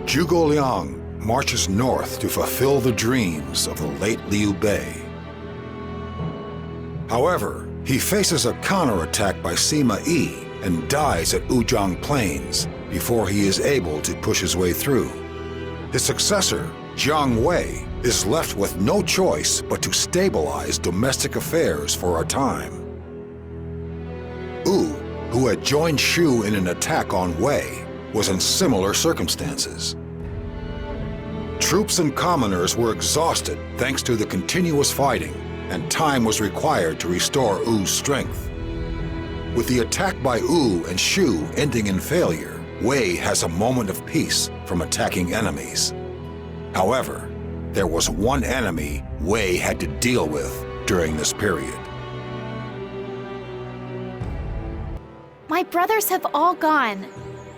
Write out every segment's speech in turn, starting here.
Zhuge Liang marches north to fulfill the dreams of the late Liu Bei. However, he faces a counterattack by Sima Yi and dies at Wuzhang Plains before he is able to push his way through. His successor, Jiang Wei, is left with no choice but to stabilize domestic affairs for a time. Wu, who had joined Shu in an attack on Wei, was in similar circumstances. Troops and commoners were exhausted thanks to the continuous fighting, and time was required to restore Wu's strength. With the attack by Wu and Shu ending in failure, Wei has a moment of peace from attacking enemies. However, there was one enemy Wei had to deal with during this period. My brothers have all gone.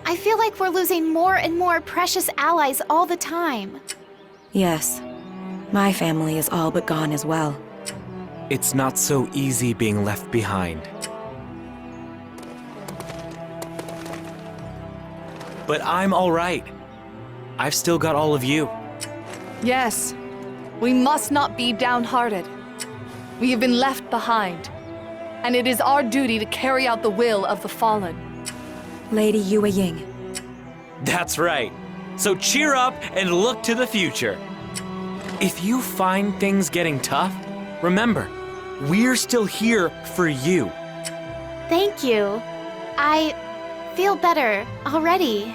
I feel like we're losing more and more precious allies all the time. Yes. My family is all but gone as well. It's not so easy being left behind. But I'm all right. I've still got all of you. Yes. We must not be downhearted. We have been left behind, and it is our duty to carry out the will of the fallen. Lady Yue Ying. That's right. So cheer up and look to the future. If you find things getting tough, remember, we're still here for you. Thank you. I feel better already.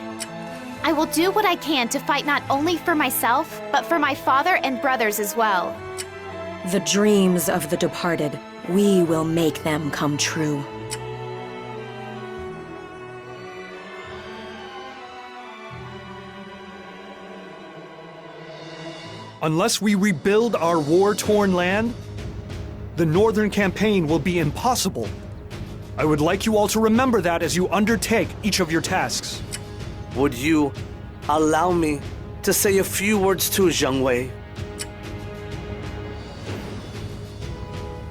I will do what I can to fight not only for myself, but for my father and brothers as well. The dreams of the departed, we will make them come true. Unless we rebuild our war-torn land, the Northern Campaign will be impossible. I would like you all to remember that as you undertake each of your tasks. Would you allow me to say a few words to Jiang Wei?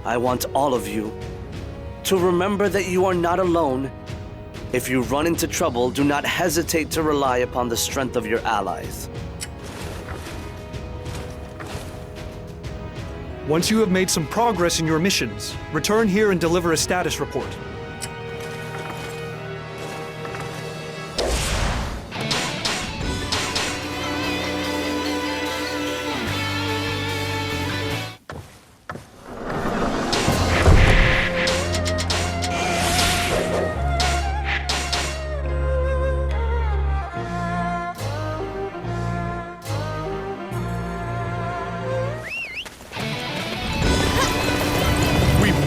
I want all of you to remember that you are not alone. If you run into trouble, do not hesitate to rely upon the strength of your allies. Once you have made some progress in your missions, return here and deliver a status report.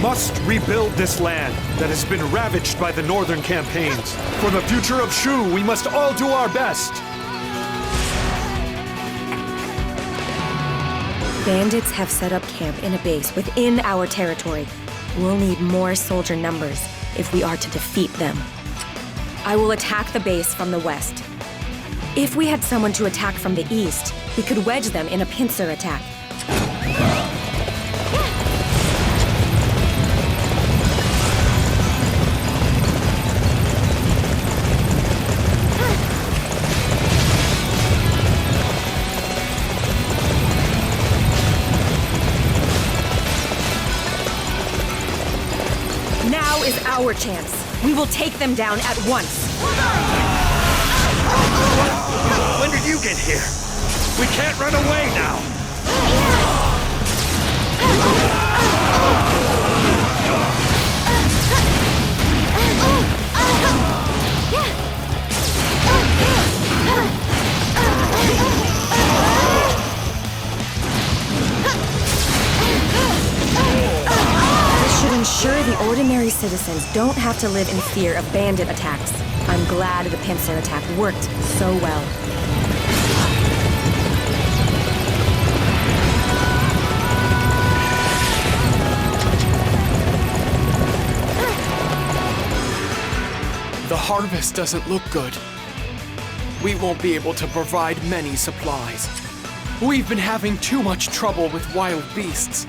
Must rebuild this land that has been ravaged by the Northern campaigns. For the future of Shu, we must all do our best. Bandits have set up camp in a base within our territory. We'll need more soldier numbers if we are to defeat them. I will attack the base from the west. If we had someone to attack from the east, we could wedge them in a pincer attack. Now is our chance. We will take them down at once. When did you get here? We can't run away now. Ensure the ordinary citizens don't have to live in fear of bandit attacks. I'm glad the pincer attack worked so well. The harvest doesn't look good. We won't be able to provide many supplies. We've been having too much trouble with wild beasts.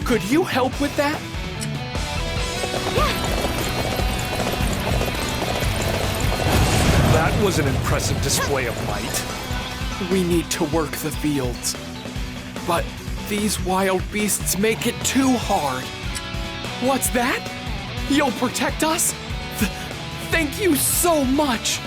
Could you help with that? That was an impressive display of might. We need to work the fields. But these wild beasts make it too hard. What's that? You'll protect us? Thank you so much!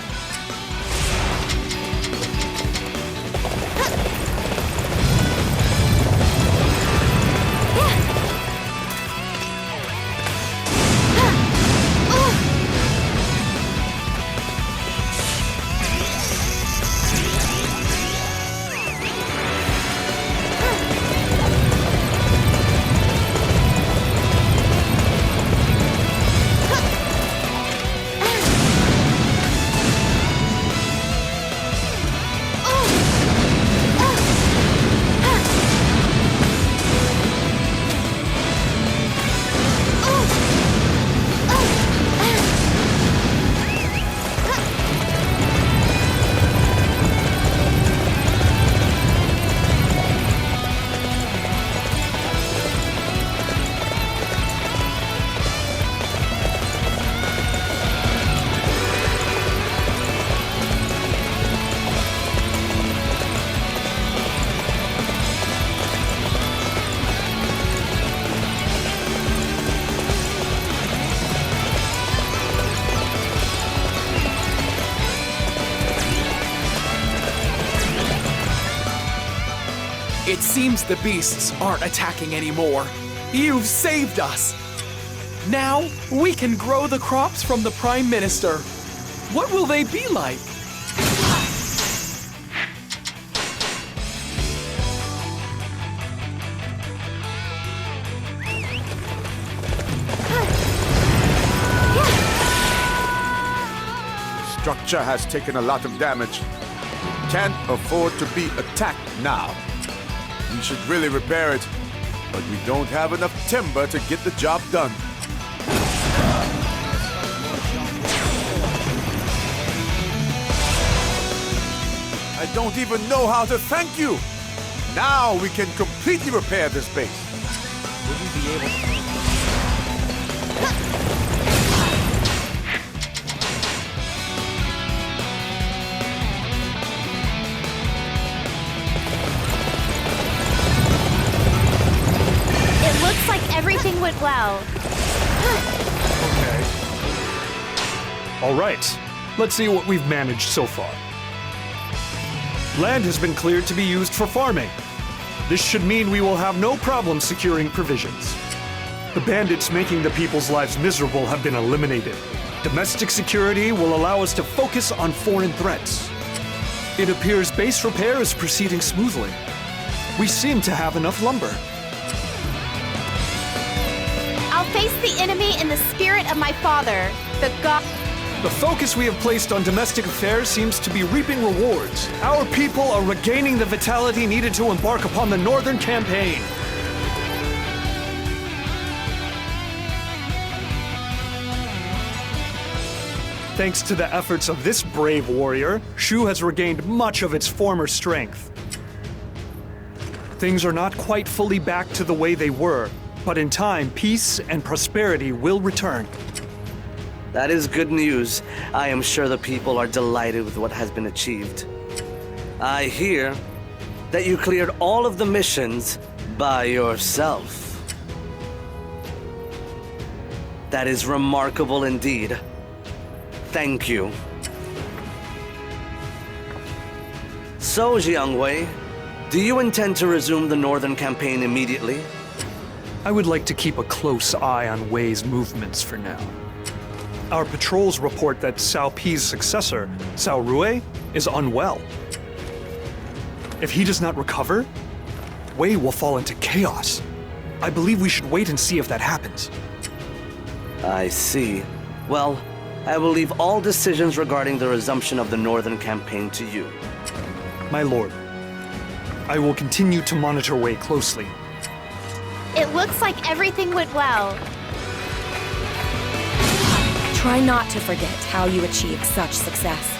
It seems the beasts aren't attacking anymore. You've saved us! Now, we can grow the crops from the Prime Minister. What will they be like? The structure has taken a lot of damage. Can't afford to be attacked now. We should really repair it, but we don't have enough timber to get the job done. I don't even know how to thank you. Now we can completely repair this base. Wouldn't be able to. Looks like everything went well. Okay. All right. Let's see what we've managed so far. Land has been cleared to be used for farming. This should mean we will have no problem securing provisions. The bandits making the people's lives miserable have been eliminated. Domestic security will allow us to focus on foreign threats. It appears base repair is proceeding smoothly. We seem to have enough lumber. I'll face the enemy in the spirit of my father, the god. The focus we have placed on domestic affairs seems to be reaping rewards. Our people are regaining the vitality needed to embark upon the northern campaign. Thanks to the efforts of this brave warrior, Shu has regained much of its former strength. Things are not quite fully back to the way they were, but in time, peace and prosperity will return. That is good news. I am sure the people are delighted with what has been achieved. I hear that you cleared all of the missions by yourself. That is remarkable indeed. Thank you. So, Jiangwei, do you intend to resume the northern campaign immediately? I would like to keep a close eye on Wei's movements for now. Our patrols report that Cao Pi's successor, Cao Rui, is unwell. If he does not recover, Wei will fall into chaos. I believe we should wait and see if that happens. I see. Well, I will leave all decisions regarding the resumption of the northern campaign to you. My lord, I will continue to monitor Wei closely. It looks like everything went well. Try not to forget how you achieved such success.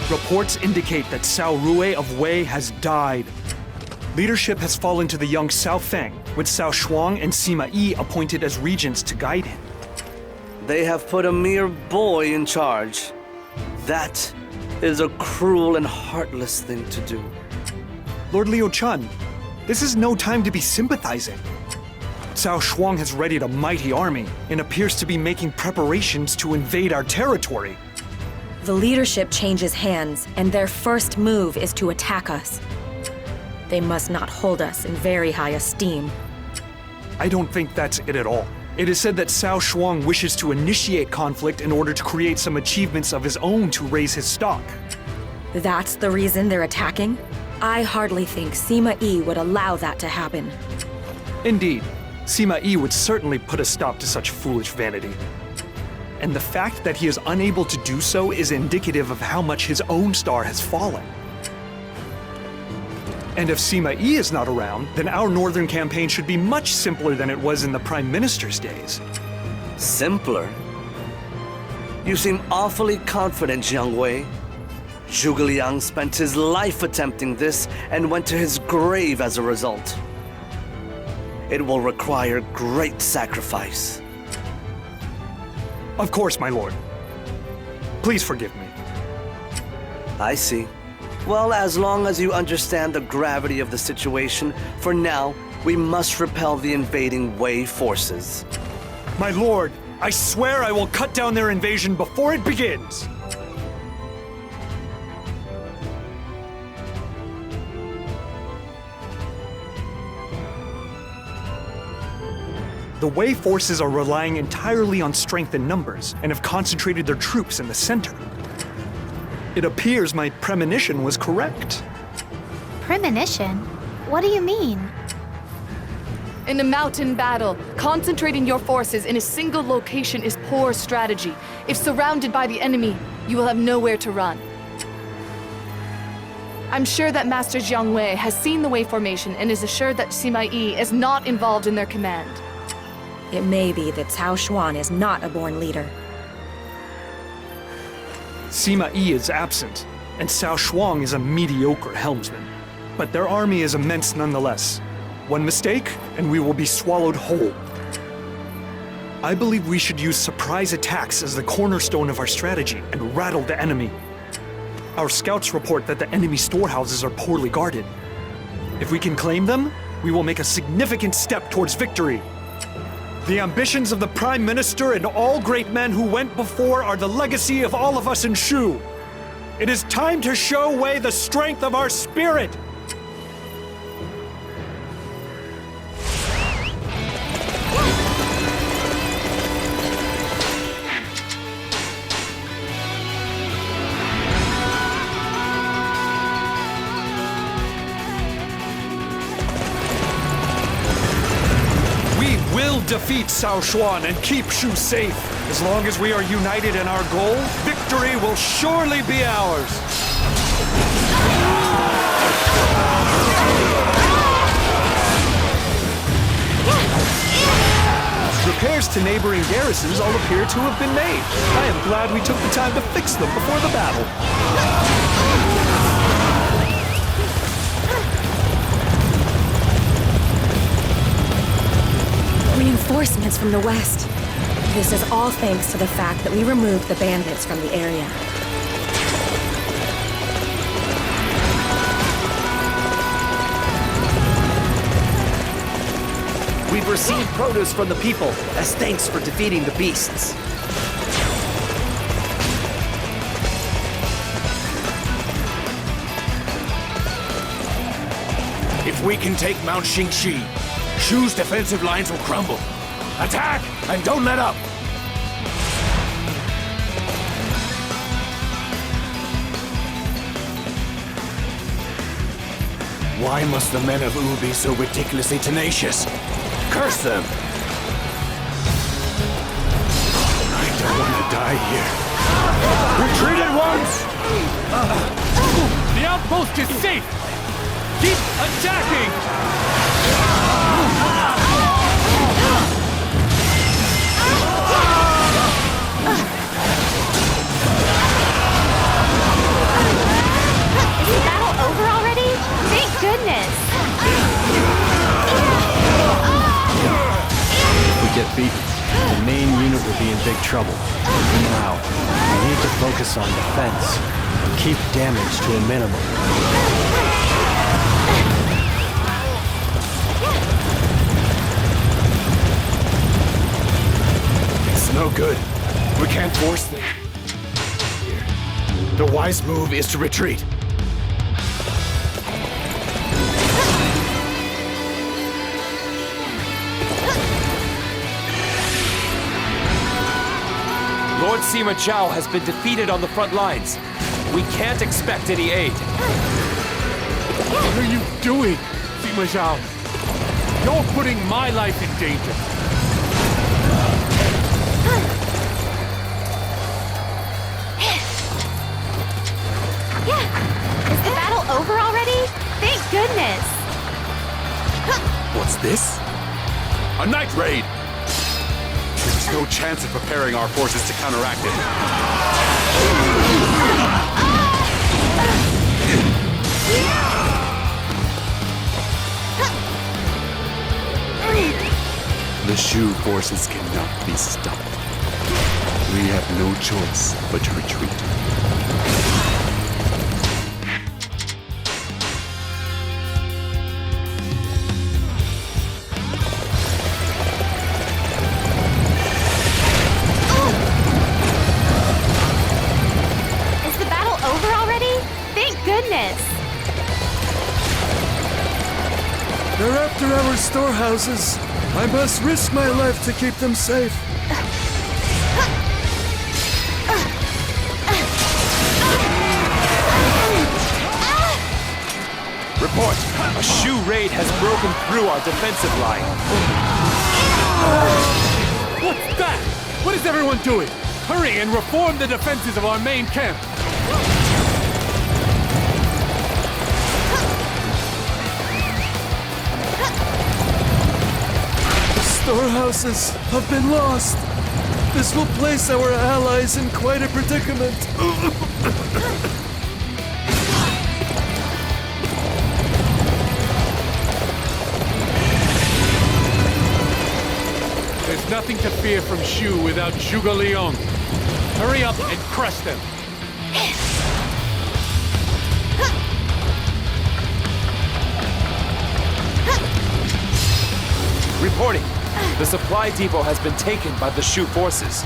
Reports indicate that Cao Rui of Wei has died. Leadership has fallen to the young Cao Feng, with Cao Shuang and Sima Yi appointed as regents to guide him. They have put a mere boy in charge. That is a cruel and heartless thing to do. Lord Liu Chun, this is no time to be sympathizing. Cao Shuang has readied a mighty army and appears to be making preparations to invade our territory. The leadership changes hands, and their first move is to attack us. They must not hold us in very high esteem. I don't think that's it at all. It is said that Cao Shuang wishes to initiate conflict in order to create some achievements of his own to raise his stock. That's the reason they're attacking? I hardly think Sima Yi would allow that to happen. Indeed, Sima Yi would certainly put a stop to such foolish vanity. And the fact that he is unable to do so is indicative of how much his own star has fallen. And if Sima Yi is not around, then our northern campaign should be much simpler than it was in the Prime Minister's days. Simpler? You seem awfully confident, Jiang Wei. Zhuge Liang spent his life attempting this and went to his grave as a result. It will require great sacrifice. Of course, my lord. Please forgive me. I see. Well, as long as you understand the gravity of the situation, for now, we must repel the invading Wei forces. My lord, I swear I will cut down their invasion before it begins! The Wei forces are relying entirely on strength in numbers and have concentrated their troops in the center. It appears my premonition was correct. Premonition? What do you mean? In a mountain battle, concentrating your forces in a single location is poor strategy. If surrounded by the enemy, you will have nowhere to run. I'm sure that Master Jiang Wei has seen the Wei formation and is assured that Sima Yi is not involved in their command. It may be that Cao Shuan is not a born leader. Sima Yi is absent, and Cao Shuang is a mediocre helmsman. But their army is immense nonetheless. One mistake, and we will be swallowed whole. I believe we should use surprise attacks as the cornerstone of our strategy and rattle the enemy. Our scouts report that the enemy storehouses are poorly guarded. If we can claim them, we will make a significant step towards victory. The ambitions of the Prime Minister and all great men who went before are the legacy of all of us in Shu. It is time to show Wei the strength of our spirit! Defeat Cao Shuan and keep Shu safe. As long as we are united in our goal, victory will surely be ours. Repairs to neighboring garrisons all appear to have been made. I am glad we took the time to fix them before the battle. Reinforcements from the west. This is all thanks to the fact that we removed the bandits from the area. We've received produce from the people as thanks for defeating the beasts. If we can take Mount Xingxi, Shu's defensive lines will crumble. Attack and don't let up! Why must the men of Wu be so ridiculously tenacious? Curse them! I don't want to die here. Retreat at once! The outpost is safe! Keep attacking! Is the battle over already? Thank goodness! get beaten, the main unit will be in big trouble. Now, we need to focus on defense and keep damage to a minimum. It's no good. We can't force them. Here. The wise move is to retreat. Lord Sima Zhao has been defeated on the front lines. We can't expect any aid. What are you doing, Sima Zhao? You're putting my life in danger. Is the battle over already? Thank goodness! What's this? A night raid! There's no chance of preparing our forces to counteract it. The Shu forces cannot be stopped. We have no choice but to retreat. They're after our storehouses. I must risk my life to keep them safe. Report! A Shu raid has broken through our defensive line. What's that? What is everyone doing? Hurry and reform the defenses of our main camp. Storehouses have been lost. This will place our allies in quite a predicament. There's nothing to fear from Shu without Zhuge Liang. Hurry up and crush them. Reporting. The supply depot has been taken by the Shu forces.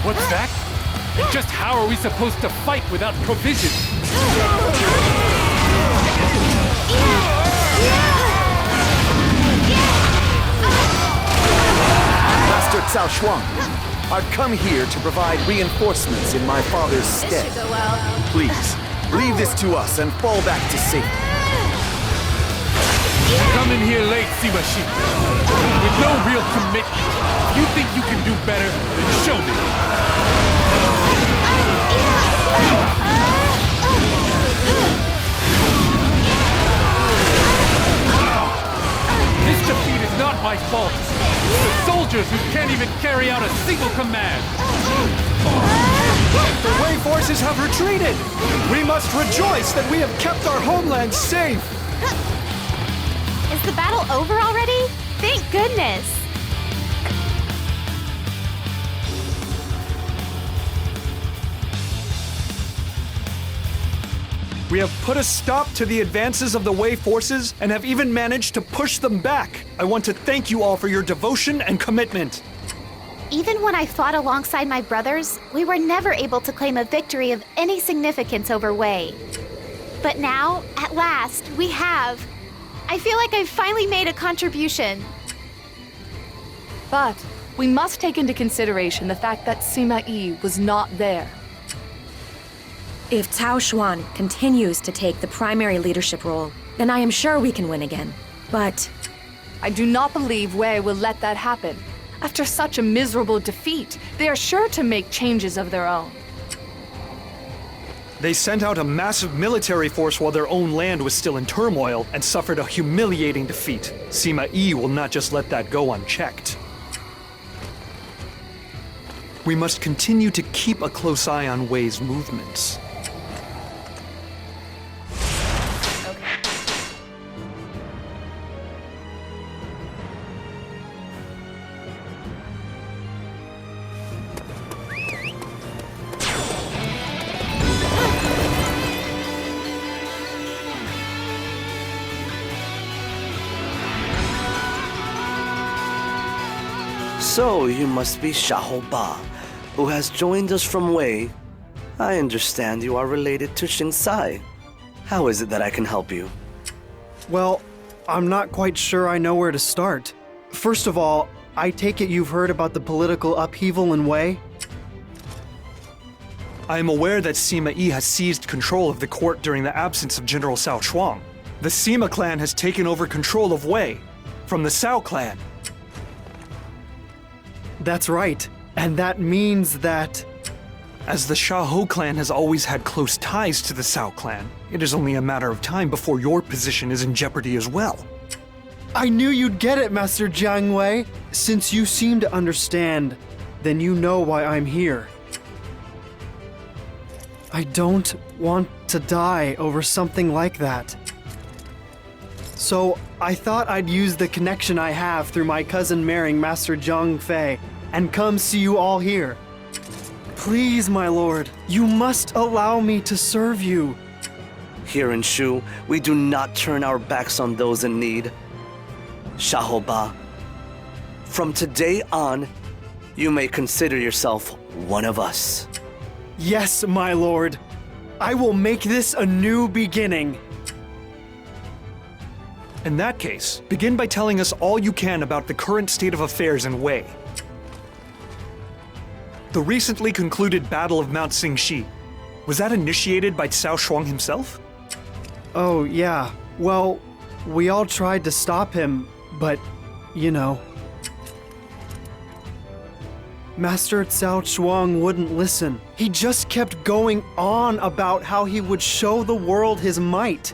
What's that? Just how are we supposed to fight without provisions? Master Cao Shuang, I've come here to provide reinforcements in my father's stead. This should go well. Please, leave this to us and fall back to safety. Come in here late, Sima Shi. With no real commitment. If you think you can do better, then show me. This defeat is not my fault. It's the soldiers who can't even carry out a single command. The Wei forces have retreated. We must rejoice that we have kept our homeland safe. Is the battle over already? Thank goodness! We have put a stop to the advances of the Wei forces and have even managed to push them back. I want to thank you all for your devotion and commitment. Even when I fought alongside my brothers, we were never able to claim a victory of any significance over Wei. But now, at last, we have. I feel like I've finally made a contribution. But we must take into consideration the fact that Sima Yi was not there. If Cao Shuan continues to take the primary leadership role, then I am sure we can win again. But I do not believe Wei will let that happen. After such a miserable defeat, they are sure to make changes of their own. They sent out a massive military force while their own land was still in turmoil and suffered a humiliating defeat. Sima Yi will not just let that go unchecked. We must continue to keep a close eye on Wei's movements. So you must be Xiaoba, who has joined us from Wei. I understand you are related to Xingsai. How is it that I can help you? Well, I'm not quite sure I know where to start. First of all, I take it you've heard about the political upheaval in Wei? I am aware that Sima Yi has seized control of the court during the absence of General Cao Shuang. The Sima clan has taken over control of Wei from the Cao clan. That's right. And that means that... As the Xiahou clan has always had close ties to the Cao clan, it is only a matter of time before your position is in jeopardy as well. I knew you'd get it, Master Jiang Wei. Since you seem to understand, then you know why I'm here. I don't want to die over something like that. So I thought I'd use the connection I have through my cousin marrying Master Zhang Fei and come see you all here. Please, my lord, you must allow me to serve you. Here in Shu, we do not turn our backs on those in need. Xiaoba, from today on, you may consider yourself one of us. Yes, my lord. I will make this a new beginning. In that case, begin by telling us all you can about the current state of affairs in Wei. The recently concluded Battle of Mount Xingxi, was that initiated by Cao Shuang himself? Oh, yeah. Well, we all tried to stop him, but, you know. Master Cao Shuang wouldn't listen. He just kept going on about how he would show the world his might.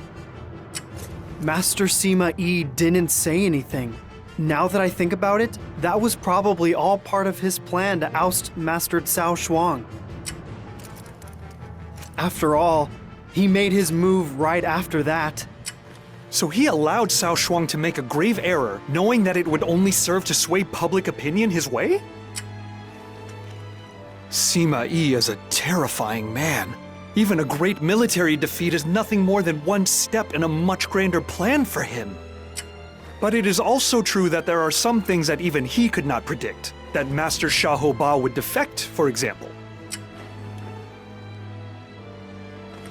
Master Sima Yi didn't say anything. Now that I think about it, that was probably all part of his plan to oust Master Cao Shuang. After all, he made his move right after that. So he allowed Cao Shuang to make a grave error, knowing that it would only serve to sway public opinion his way? Sima Yi is a terrifying man. Even a great military defeat is nothing more than one step in a much grander plan for him. But it is also true that there are some things that even he could not predict, that Master Xiaoba would defect, for example.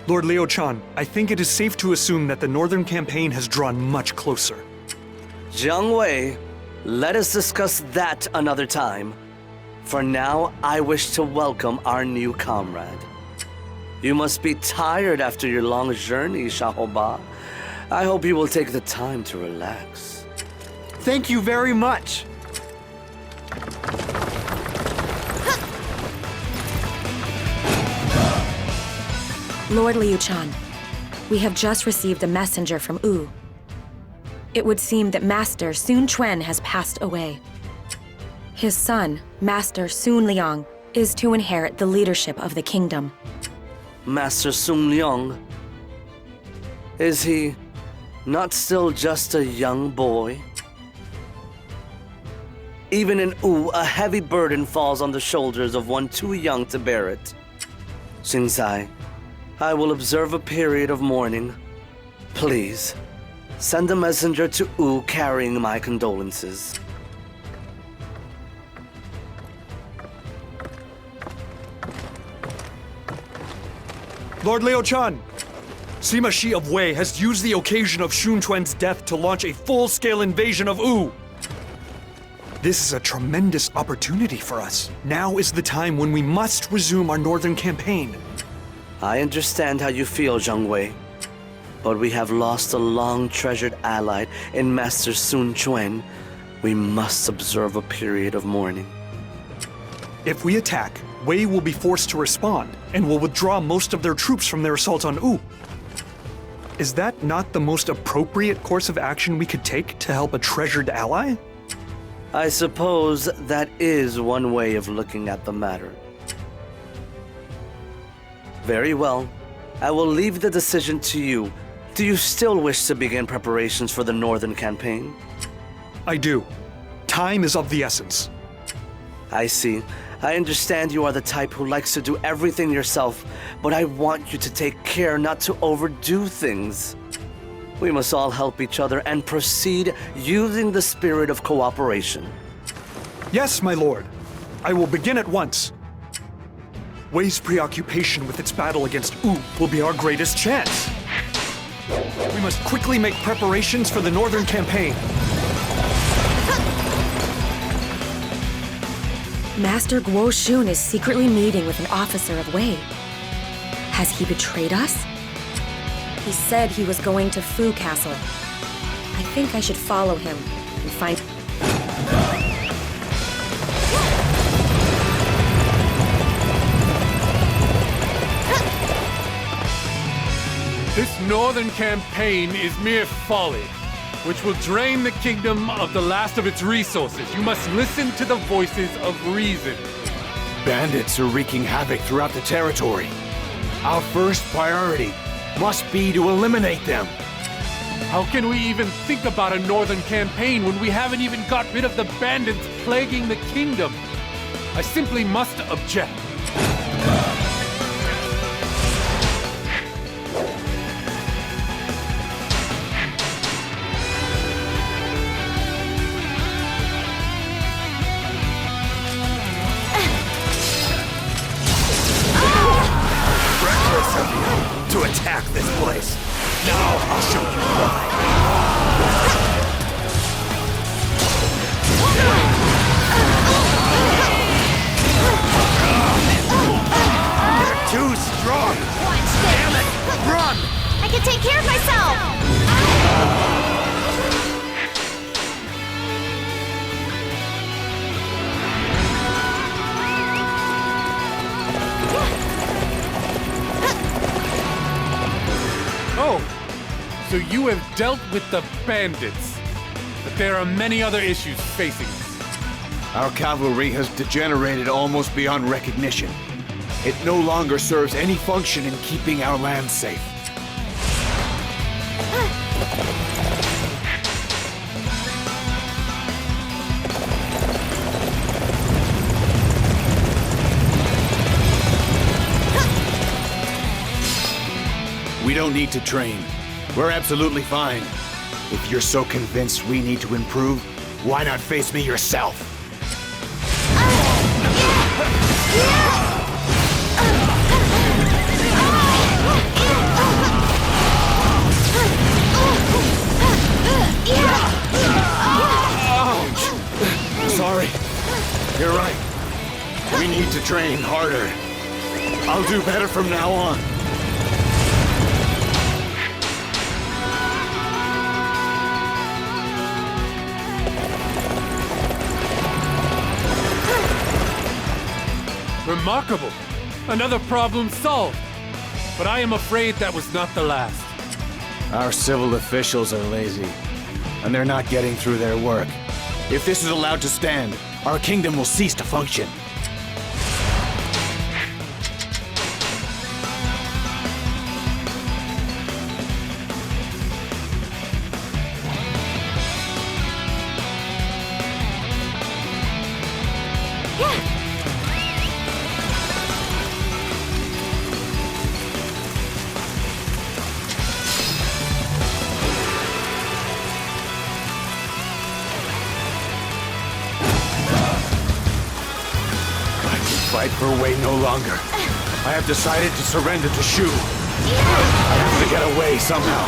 Lord Liu Chan, I think it is safe to assume that the Northern Campaign has drawn much closer. Jiang Wei, let us discuss that another time. For now, I wish to welcome our new comrade. You must be tired after your long journey, Xiaoba. I hope you will take the time to relax. Thank you very much. Lord Liu Chan, we have just received a messenger from Wu. It would seem that Master Sun Quan has passed away. His son, Master Sun Liang, is to inherit the leadership of the kingdom. Master Sun Liang? Is he not still just a young boy? Even in Wu, a heavy burden falls on the shoulders of one too young to bear it. Xingsai, I will observe a period of mourning. Please, send a messenger to Wu carrying my condolences. Lord Liu Chan, Sima Shi of Wei has used the occasion of Sun Quan's death to launch a full-scale invasion of Wu. This is a tremendous opportunity for us. Now is the time when we must resume our northern campaign. I understand how you feel, Jiang Wei. But we have lost a long-treasured ally in Master Sun Quan. We must observe a period of mourning. If we attack, Wei will be forced to respond and will withdraw most of their troops from their assault on Wu. Is that not the most appropriate course of action we could take to help a treasured ally? I suppose that is one way of looking at the matter. Very well. I will leave the decision to you. Do you still wish to begin preparations for the northern campaign? I do. Time is of the essence. I see. I understand you are the type who likes to do everything yourself, but I want you to take care not to overdo things. We must all help each other and proceed using the spirit of cooperation. Yes, my lord. I will begin at once. Wei's preoccupation with its battle against Wu will be our greatest chance. We must quickly make preparations for the northern campaign. Master Guo Shun is secretly meeting with an officer of Wei. Has he betrayed us? He said he was going to Fu Castle. I think I should follow him and find... This northern campaign is mere folly, which will drain the kingdom of the last of its resources. You must listen to the voices of reason. Bandits are wreaking havoc throughout the territory. Our first priority must be to eliminate them. How can we even think about a northern campaign when we haven't even got rid of the bandits plaguing the kingdom? I simply must object. To attack this place. Now I'll show you why. They're too strong. Damn it! Run! I can take care of myself! Oh, so you have dealt with the bandits. But there are many other issues facing us. Our cavalry has degenerated almost beyond recognition. It no longer serves any function in keeping our land safe. We don't need to train. We're absolutely fine. If you're so convinced we need to improve, why not face me yourself? Ouch! Sorry. You're right. We need to train harder. I'll do better from now on. Remarkable! Another problem solved. But I am afraid that was not the last. Our civil officials are lazy, and they're not getting through their work. If this is allowed to stand, our kingdom will cease to function. Fight for Wei no longer. I have decided to surrender to Shu. I have to get away somehow.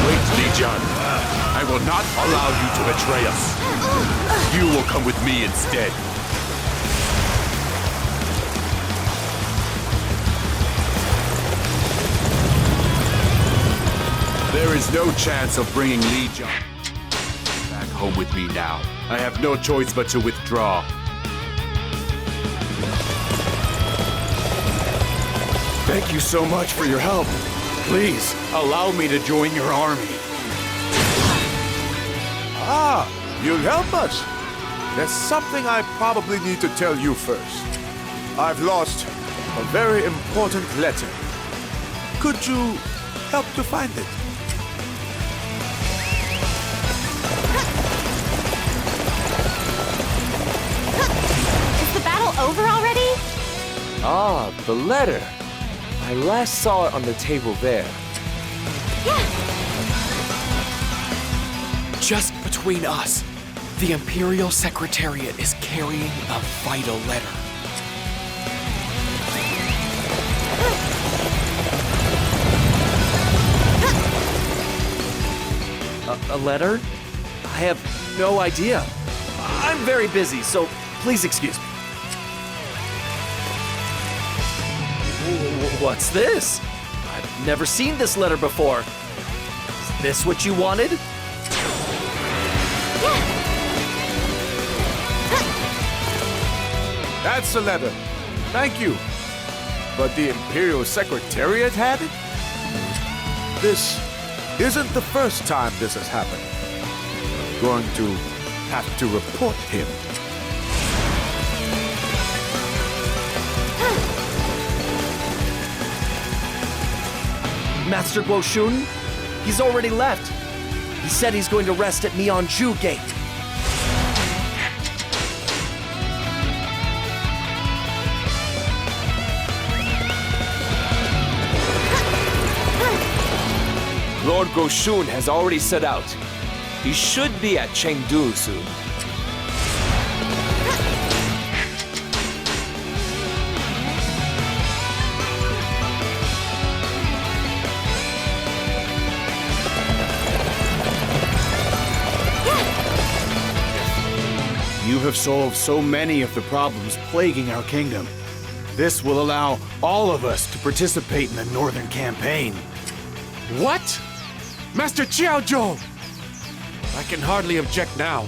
Wait, Li Jian. I will not allow you to betray us. You will come with me instead. There is no chance of bringing Li Jian back home with me now. I have no choice but to withdraw. Thank you so much for your help. Please, allow me to join your army. Ah, you'll help us. There's something I probably need to tell you first. I've lost a very important letter. Could you help to find it? Is the battle over already? Ah, the letter. I last saw it on the table there. Just between us, The Imperial Secretariat is carrying a vital letter. A letter? I have no idea. I'm very busy, so please excuse me. What's this? I've never seen this letter before. Is this what you wanted? That's the letter. Thank you. But the Imperial Secretariat had it? This isn't the first time this has happened. I'm going to have to report him. Master Guoshun? He's already left. He said he's going to rest at Mianju Gate. Lord Guoshun has already set out. He should be at Chengdu soon. You have solved so many of the problems plaguing our kingdom. This will allow all of us to participate in the Northern Campaign. What? Master Chiao Zhou! I can hardly object now.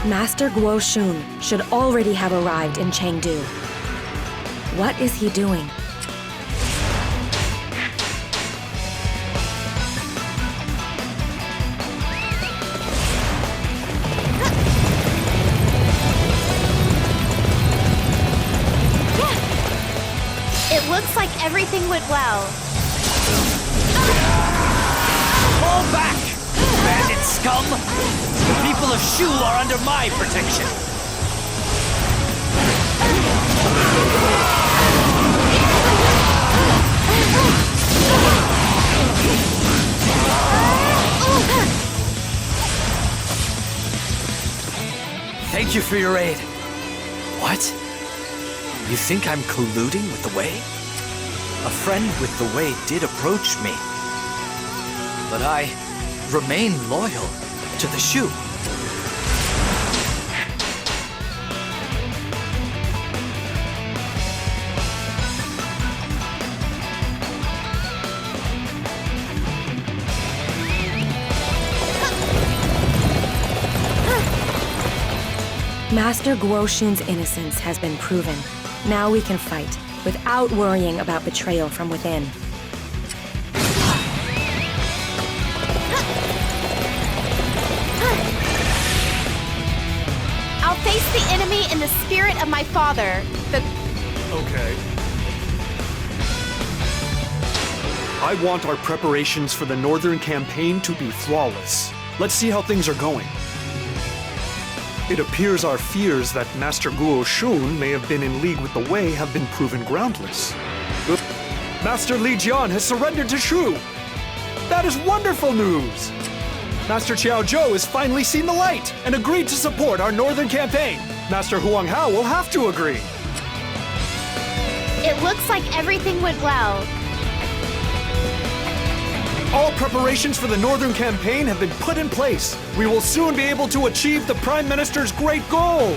Master Guoshun should already have arrived in Chengdu. What is he doing? It looks like everything went well. Fall back, bandit scum! The people of Shu are under my protection. Thank you for your aid. What? You think I'm colluding with the Wei? A friend with the Wei did approach me. But I remain loyal to the Shu. Master Guoshun's innocence has been proven. Now we can fight, without worrying about betrayal from within. I'll face the enemy in the spirit of my father, the... Okay. I want our preparations for the Northern Campaign to be flawless. Let's see how things are going. It appears our fears that Master Guoshun may have been in league with the Wei have been proven groundless. Master Li Jian has surrendered to Shu! That is wonderful news! Master Chiao Zhou has finally seen the light and agreed to support our Northern Campaign. Master Huang Hao will have to agree. It looks like everything went well. All preparations for the Northern Campaign have been put in place. We will soon be able to achieve the Prime Minister's great goal.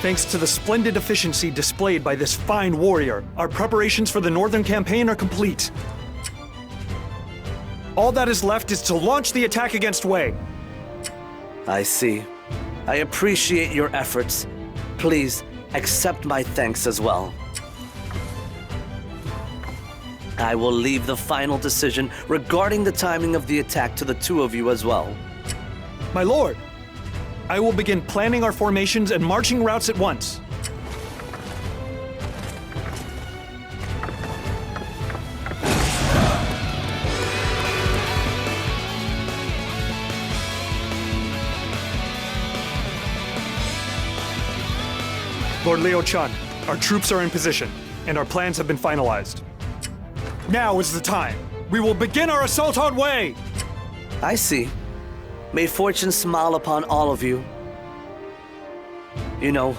Thanks to the splendid efficiency displayed by this fine warrior, our preparations for the Northern Campaign are complete. All that is left is to launch the attack against Wei. I see. I appreciate your efforts. Please, accept my thanks as well. I will leave the final decision regarding the timing of the attack to the two of you as well. My lord, I will begin planning our formations and marching routes at once. Lord Liu-chan, our troops are in position, and our plans have been finalized. Now is the time. We will begin our assault on Wei! I see. May fortune smile upon all of you. You know,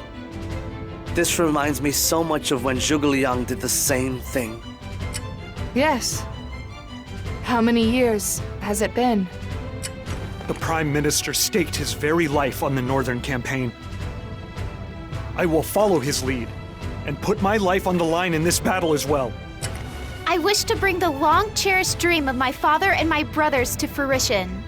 this reminds me so much of when Zhuge Liang did the same thing. Yes. How many years has it been? The Prime Minister staked his very life on the Northern Campaign. I will follow his lead, and put my life on the line in this battle as well. I wish to bring the long-cherished dream of my father and my brothers to fruition.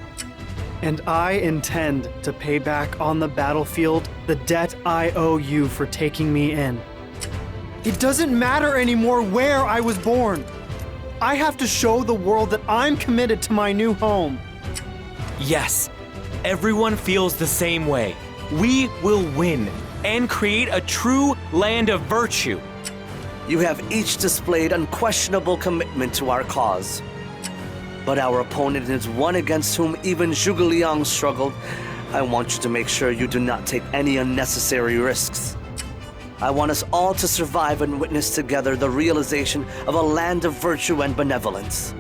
And I intend to pay back on the battlefield the debt I owe you for taking me in. It doesn't matter anymore where I was born. I have to show the world that I'm committed to my new home. Yes, everyone feels the same way. We will win and create a true land of virtue. You have each displayed unquestionable commitment to our cause. But our opponent is one against whom even Zhuge Liang struggled. I want you to make sure you do not take any unnecessary risks. I want us all to survive and witness together the realization of a land of virtue and benevolence.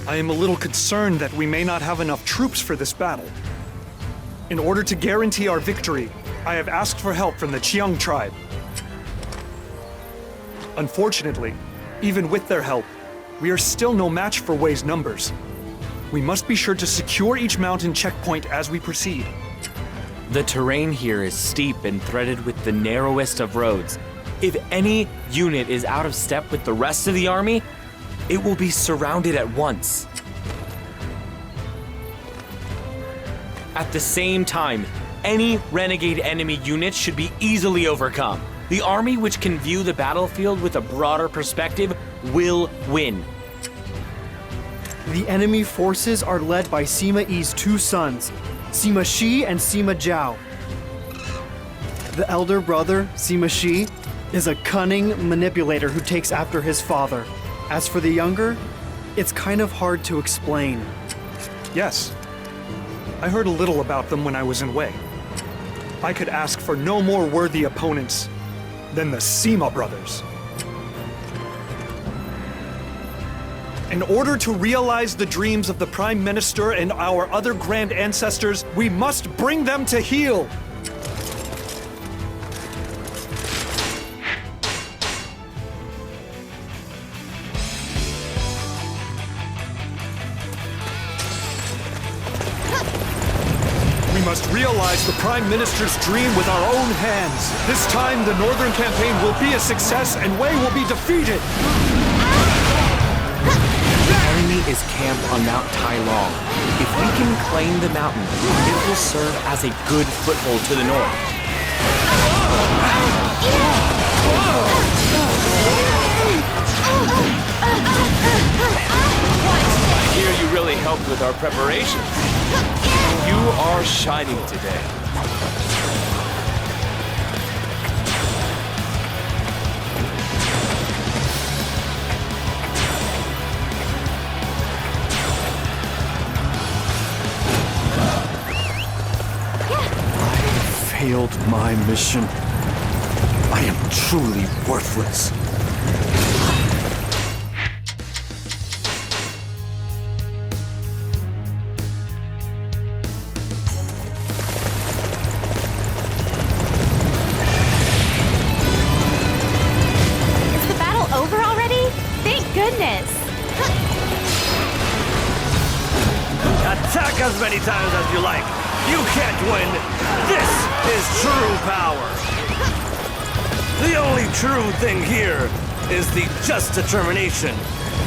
I am a little concerned that we may not have enough troops for this battle. In order to guarantee our victory, I have asked for help from the Qiang tribe. Unfortunately, even with their help, we are still no match for Wei's numbers. We must be sure to secure each mountain checkpoint as we proceed. The terrain here is steep and threaded with the narrowest of roads. If any unit is out of step with the rest of the army, it will be surrounded at once. At the same time, any renegade enemy unit should be easily overcome. The army which can view the battlefield with a broader perspective will win. The enemy forces are led by Sima Yi's two sons, Sima Shi and Sima Zhao. The elder brother, Sima Shi, is a cunning manipulator who takes after his father. As for the younger, it's kind of hard to explain. Yes. I heard a little about them when I was in Wei. I could ask for no more worthy opponents than the Sima brothers. In order to realize the dreams of the Prime Minister and our other grand ancestors, we must bring them to heel. We must realize the Prime Minister's dream with our own hands. This time, the Northern Campaign will be a success and Wei will be defeated. The enemy is camped on Mount Tai Long. If we can claim the mountain, it will serve as a good foothold to the north. I hear you really helped with our preparations. You are shining today. I failed my mission. I am truly worthless. Attack as many times as you like. You can't win. This is true power. The only true thing here is the just determination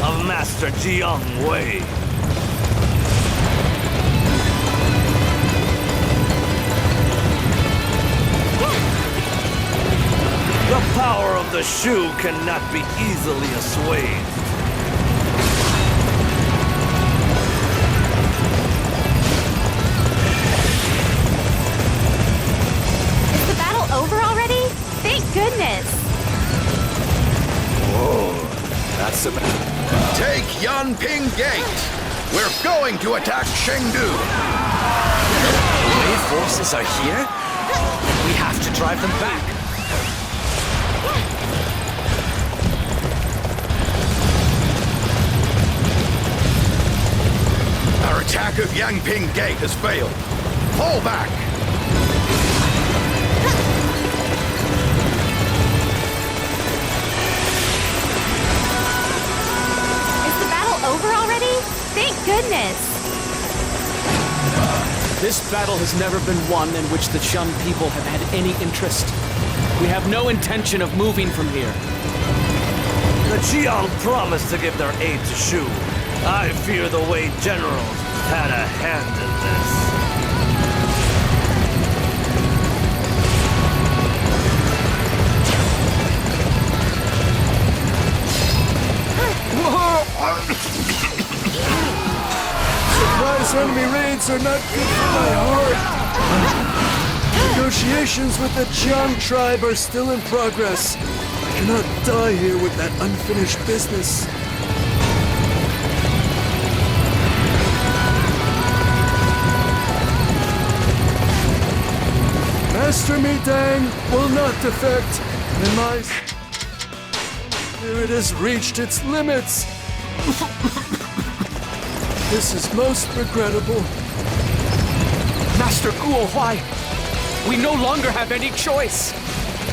of Master Jiang Wei. The power of the Shu cannot be easily assuaged. Yinping Gate. We're going to attack Chengdu. Wei forces are here? We have to drive them back. Our attack of Yinping Gate has failed. Fall back. Is the battle over already? Thank goodness. This battle has never been one in which the Chun people have had any interest. We have no intention of moving from here. The Jiang promised to give their aid to Shu. I fear the Wei generals had a hand in this. Surprise enemy raids are not good for my heart. Negotiations with the Jiang tribe are still in progress. I cannot die here with that unfinished business. Master Mi Dang will not defect, and my spirit has reached its limits. This is most regrettable. Master Guo Huai, we no longer have any choice.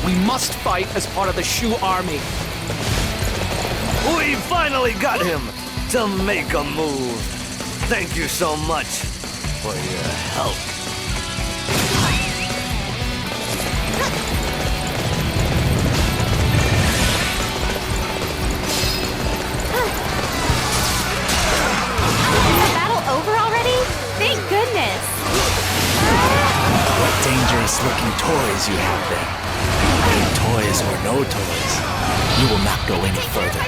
We must fight as part of the Shu army. We finally got him to make a move. Thank you so much for your help. Thank goodness! What dangerous-looking toys you have there. Toys or no toys, you will not go any further.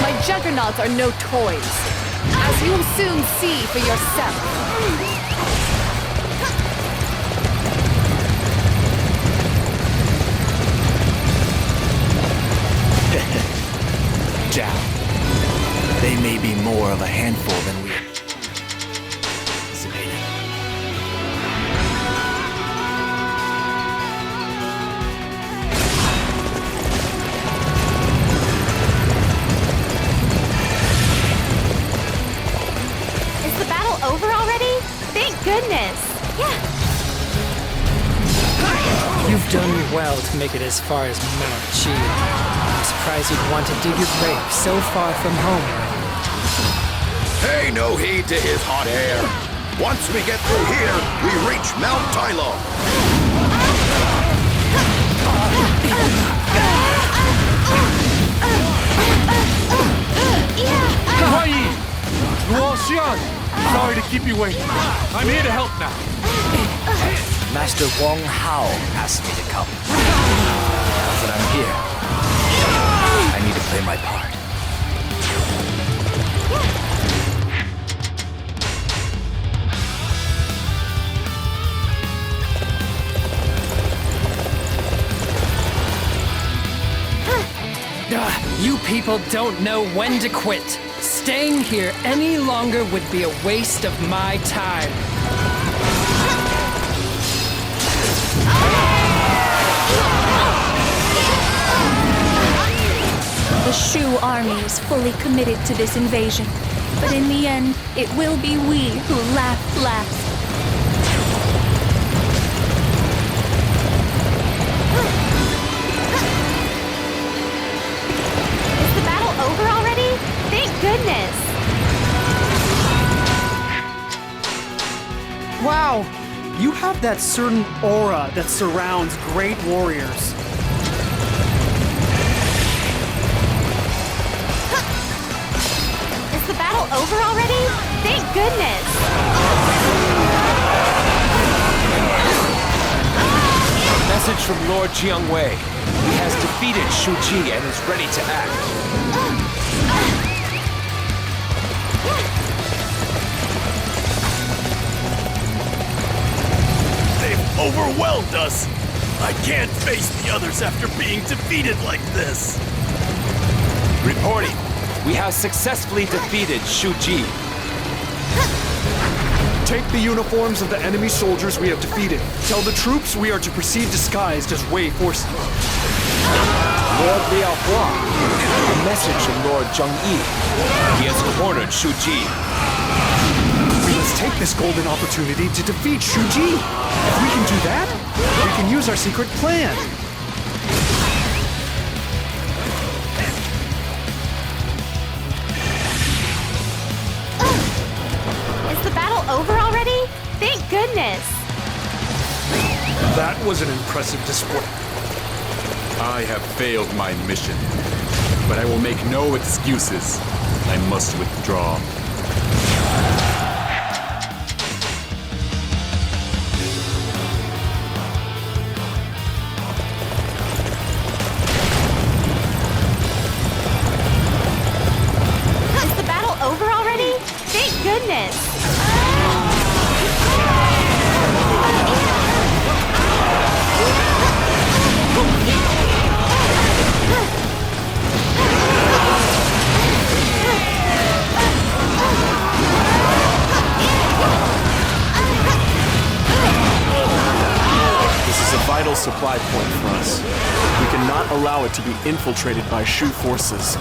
My juggernauts are no toys, as you will soon see for yourself. Zhao. They may be more of a handful than we anticipated. Is the battle over already? Thank goodness! Yeah. You've done well to make it as far as Mount Chi. I'm surprised you'd want to dig your grave so far from home. Pay no heed to his hot air. Once we get through here, we reach Mount Tylo. Huai! Luo Xian! Sorry to keep you waiting. I'm here to help now. Master Wong Hao asked me to come. Now that I'm here, I need to play my part. You people don't know when to quit. Staying here any longer would be a waste of my time. The Shu army is fully committed to this invasion, but in the end, it will be we who laugh last. Is the battle over already? Thank goodness! Wow! You have that certain aura that surrounds great warriors. Is the battle over already? Thank goodness! Message from Lord Jiangwei. He has defeated Shu Ji and is ready to act. They've overwhelmed us! I can't face the others after being defeated like this! Reporting. We have successfully defeated Shuji. Take the uniforms of the enemy soldiers we have defeated. Tell the troops we are to proceed disguised as Wei forces. Lord Liaohua, a message from Lord Zhengyi. He has cornered Shuji. We must take this golden opportunity to defeat Shuji. If we can do that, we can use our secret plan. Is the battle over already? Thank goodness. That was an impressive display. I have failed my mission, but I will make no excuses. I must withdraw. Is the battle over already? Thank goodness. This is a vital supply point for us. We cannot allow it to be infiltrated by Shu forces.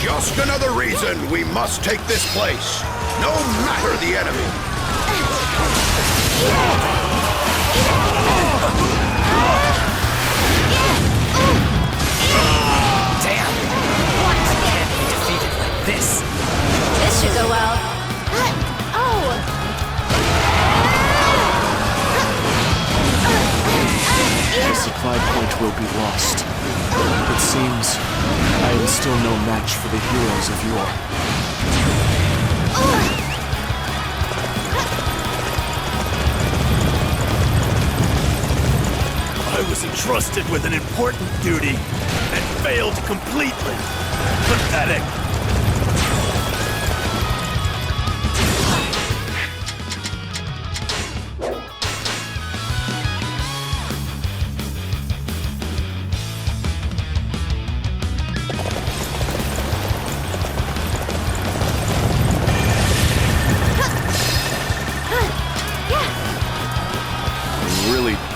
Just another reason we must take this place, no matter the enemy. Damn! I can't be defeated like this. This should go well. The supply point will be lost. It seems I am still no match for the heroes of yore. I was entrusted with an important duty and failed completely. Pathetic.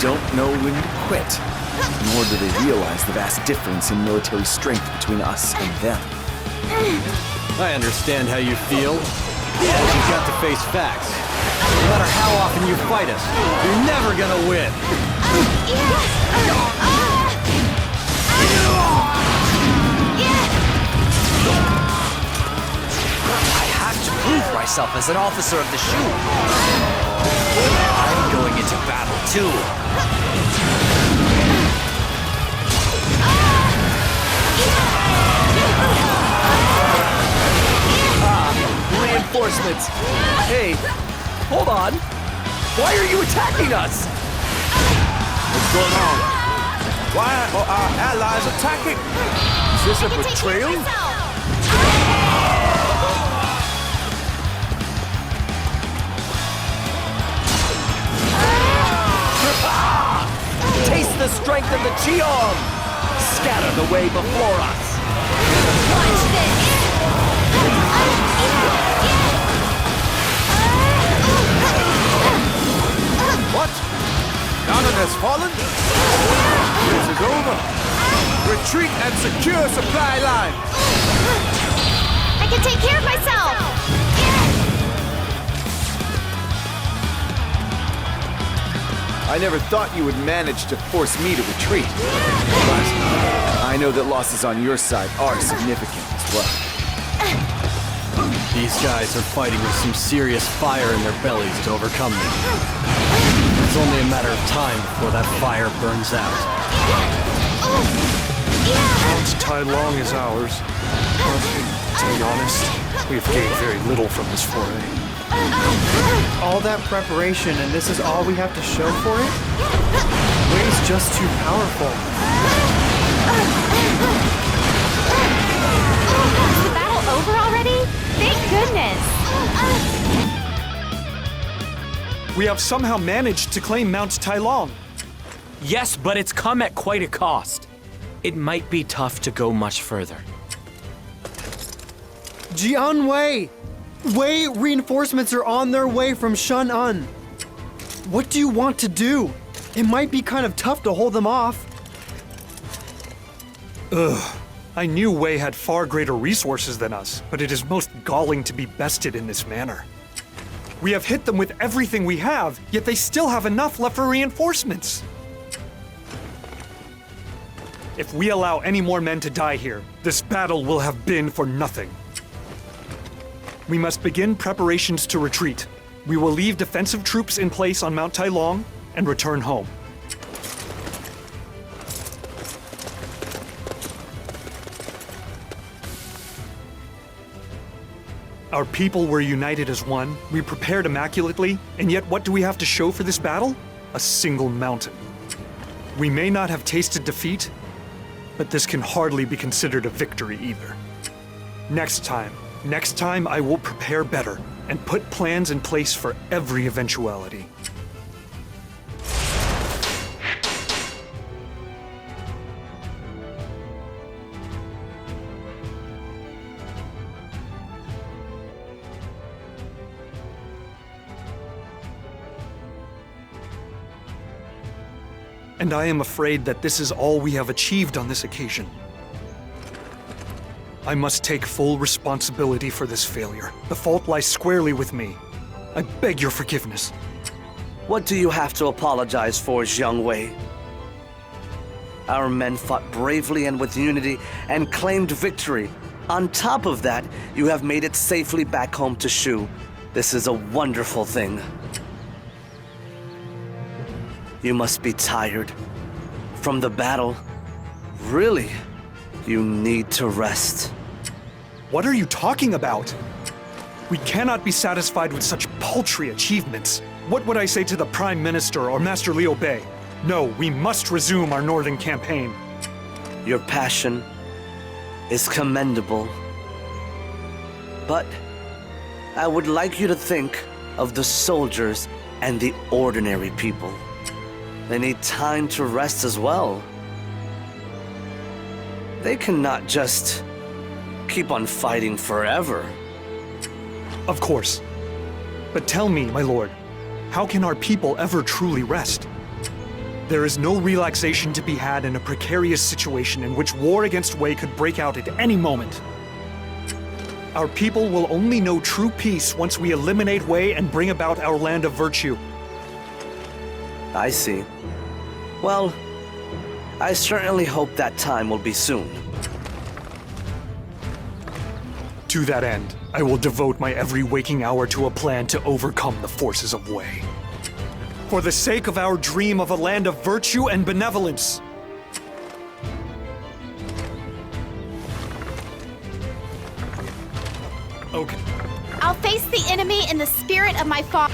Don't know when to quit, nor do they realize the vast difference in military strength between us and them. I understand how you feel, but you've got to face facts. No matter how often you fight us, you're never gonna win. I have to prove myself as an officer of the Shu. I'm going into battle too. Reinforcements! Hey, hold on! Why are you attacking us? What's going on? Why are our allies attacking? Is this a betrayal? Taste the strength of the Chi-Arm! Scatter the way before us! Watch this! What? Ganon has fallen? This is over. Retreat and secure supply line. I can take care of myself! I never thought you would manage to force me to retreat. But I know that losses on your side are significant as well. These guys are fighting with some serious fire in their bellies to overcome me. It's only a matter of time before that fire burns out. Mount Tai Long is ours. But, to be honest, we've gained very little from this foray. All that preparation and this is all we have to show for it? Wei's just too powerful. Is the battle over already? Thank goodness! We have somehow managed to claim Mount Tai Long. Yes, but it's come at quite a cost. it might be tough to go much further. Jian Wei! Wei reinforcements are on their way from Shan'an. What do you want to do? It might be kind of tough to hold them off. Ugh. I knew Wei had far greater resources than us, but it is most galling to be bested in this manner. We have hit them with everything we have, yet they still have enough left for reinforcements. If we allow any more men to die here, this battle will have been for nothing. We must begin preparations to retreat. We will leave defensive troops in place on Mount Tai Long and return home. Our people were united as one, we prepared immaculately, and yet what do we have to show for this battle? A single mountain. We may not have tasted defeat, but this can hardly be considered a victory either. Next time I will prepare better and put plans in place for every eventuality. And I am afraid that this is all we have achieved on this occasion. I must take full responsibility for this failure. The fault lies squarely with me. I beg your forgiveness. What do you have to apologize for, Jiang Wei? Our men fought bravely and with unity and claimed victory. On top of that, you have made it safely back home to Shu. This is a wonderful thing. You must be tired from the battle. Really, you need to rest. What are you talking about? We cannot be satisfied with such paltry achievements. What would I say to the Prime Minister or Master Liu Bei? No, we must resume our northern campaign. Your passion is commendable. But I would like you to think of the soldiers and the ordinary people. They need time to rest as well. They cannot just keep on fighting forever. Of course. But tell me, my lord, how can our people ever truly rest? There is no relaxation to be had in a precarious situation in which war against Wei could break out at any moment. Our people will only know true peace once we eliminate Wei and bring about our land of virtue. I see. Well, I certainly hope that time will be soon. To that end, I will devote my every waking hour to a plan to overcome the forces of Wei. For the sake of our dream of a land of virtue and benevolence. Okay. I'll face the enemy in the spirit of my father.